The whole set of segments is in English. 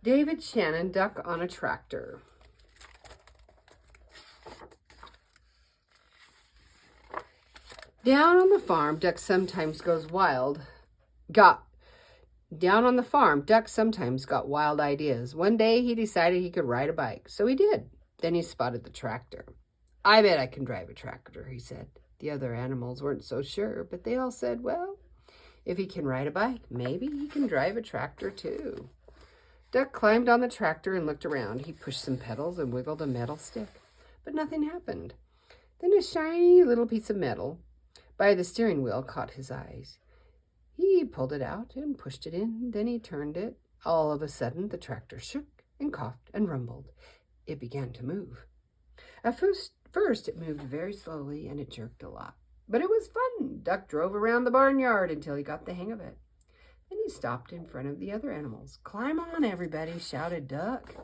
David Shannon, Duck on a Tractor. Down on the farm, Duck sometimes got wild ideas. One day he decided he could ride a bike, so he did. Then he spotted the tractor. I bet I can drive a tractor, he said. The other animals weren't so sure, but they all said, well, if he can ride a bike, maybe he can drive a tractor too. Duck climbed on the tractor and looked around. He pushed some pedals and wiggled a metal stick, but nothing happened. Then a shiny little piece of metal by the steering wheel caught his eyes. He pulled it out and pushed it in. Then he turned it. All of a sudden, the tractor shook and coughed and rumbled. It began to move. At first, it moved very slowly and it jerked a lot. But it was fun. Duck drove around the barnyard until he got the hang of it. Then he stopped in front of the other animals. Climb on, everybody, shouted Duck.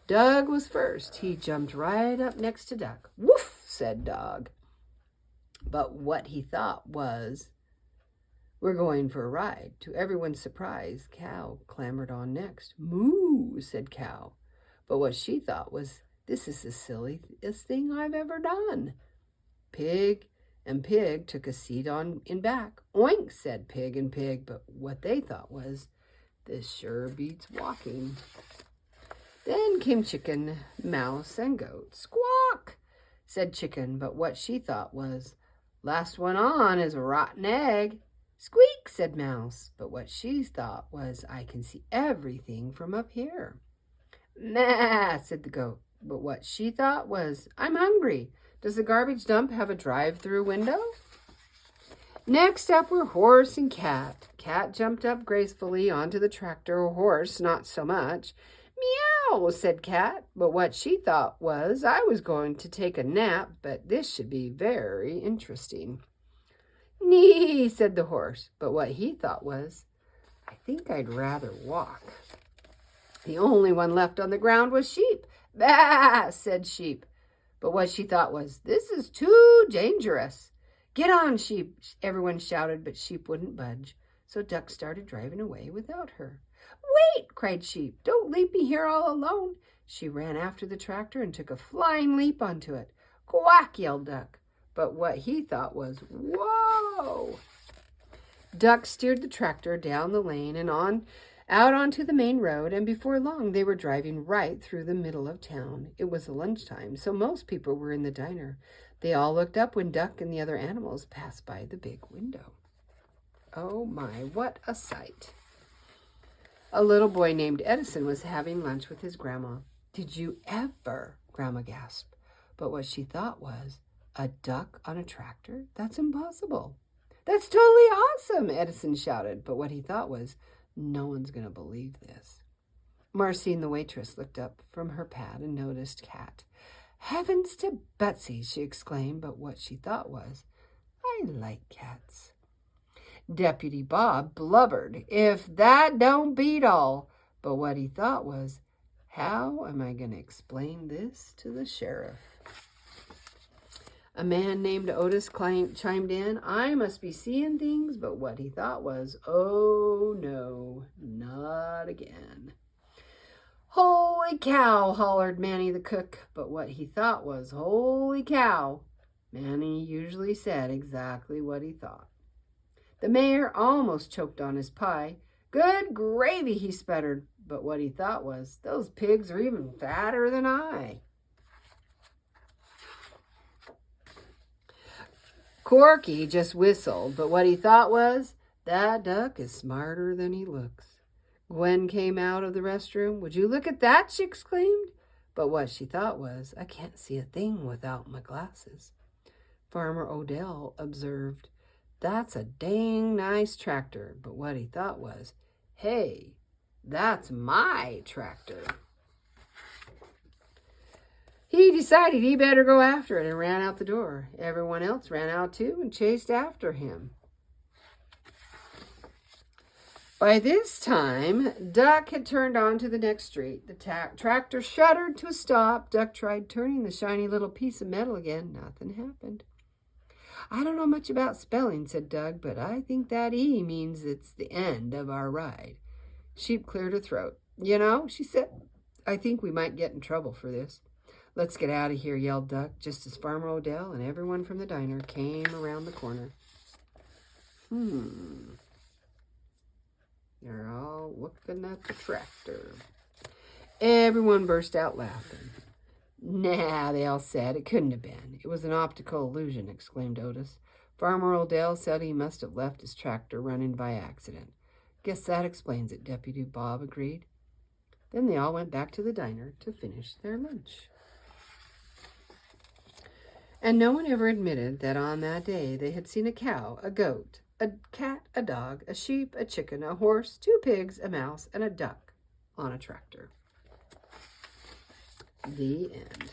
Doug was first. He jumped right up next to Duck. Woof, said Dog. But what he thought was, we're going for a ride. To everyone's surprise, Cow clambered on next. Moo, said Cow. But what she thought was, this is the silliest thing I've ever done. Pig and Pig took a seat in back. Oink, said Pig and Pig, but what they thought was, this sure beats walking. Then came Chicken, Mouse, and Goat. Squawk, said Chicken, but what she thought was, last one on is a rotten egg. Squeak, said Mouse, but what she thought was, I can see everything from up here. Nah, said the Goat, but what she thought was, I'm hungry. Does the garbage dump have a drive-through window? Next up were Horse and Cat. Cat jumped up gracefully onto the tractor. Horse, not so much. Meow, said Cat, but what she thought was, I was going to take a nap, but this should be very interesting. Nee, said the Horse, but what he thought was, I think I'd rather walk. The only one left on the ground was Sheep. Bah, said Sheep, but what she thought was, this is too dangerous. Get on, Sheep, everyone shouted, but Sheep wouldn't budge, so Duck started driving away without her. Wait, cried Sheep, don't leave me here all alone. She ran after the tractor and took a flying leap onto it. Quack, yelled Duck, but what he thought was, whoa. Duck steered the tractor down the lane and out onto the main road, and before long they were driving right through the middle of town. It was lunchtime, so most people were in the diner. They all looked up when Duck and the other animals passed by the big window. Oh my, what a sight. A little boy named Edison was having lunch with his grandma. Did you ever? Grandma gasped. But what she thought was, a duck on a tractor? That's impossible. That's totally awesome, Edison shouted. But what he thought was, no one's going to believe this. Marcine, the waitress, looked up from her pad and noticed Cat. Heavens to Betsy, she exclaimed, but what she thought was, I like cats. Deputy Bob blubbered, if that don't beat all. But what he thought was, how am I going to explain this to the sheriff? A man named Otis chimed in. I must be seeing things, but what he thought was, oh no, not again. Holy cow, hollered Manny the cook, but what he thought was, holy cow. Manny usually said exactly what he thought. The mayor almost choked on his pie. Good gravy, he sputtered, but what he thought was, those pigs are even fatter than I. Corky just whistled, but what he thought was, that duck is smarter than he looks. Gwen came out of the restroom. Would you look at that, she exclaimed. But what she thought was, I can't see a thing without my glasses. Farmer Odell observed, that's a dang nice tractor. But what he thought was, hey, that's my tractor. He decided he better go after it and ran out the door. Everyone else ran out too and chased after him. By this time, Duck had turned onto the next street. The tractor shuddered to a stop. Duck tried turning the shiny little piece of metal again. Nothing happened. I don't know much about spelling, said Doug, but I think that E means it's the end of our ride. Sheep cleared her throat. You know, she said, I think we might get in trouble for this. Let's get out of here, yelled Duck, just as Farmer Odell and everyone from the diner came around the corner. They're all looking at the tractor. Everyone burst out laughing. Nah, they all said. It couldn't have been. It was an optical illusion, exclaimed Otis. Farmer Odell said he must have left his tractor running by accident. Guess that explains it, Deputy Bob agreed. Then they all went back to the diner to finish their lunch. And no one ever admitted that on that day they had seen a cow, a goat, a cat, a dog, a sheep, a chicken, a horse, 2 pigs, a mouse, and a duck on a tractor. The end.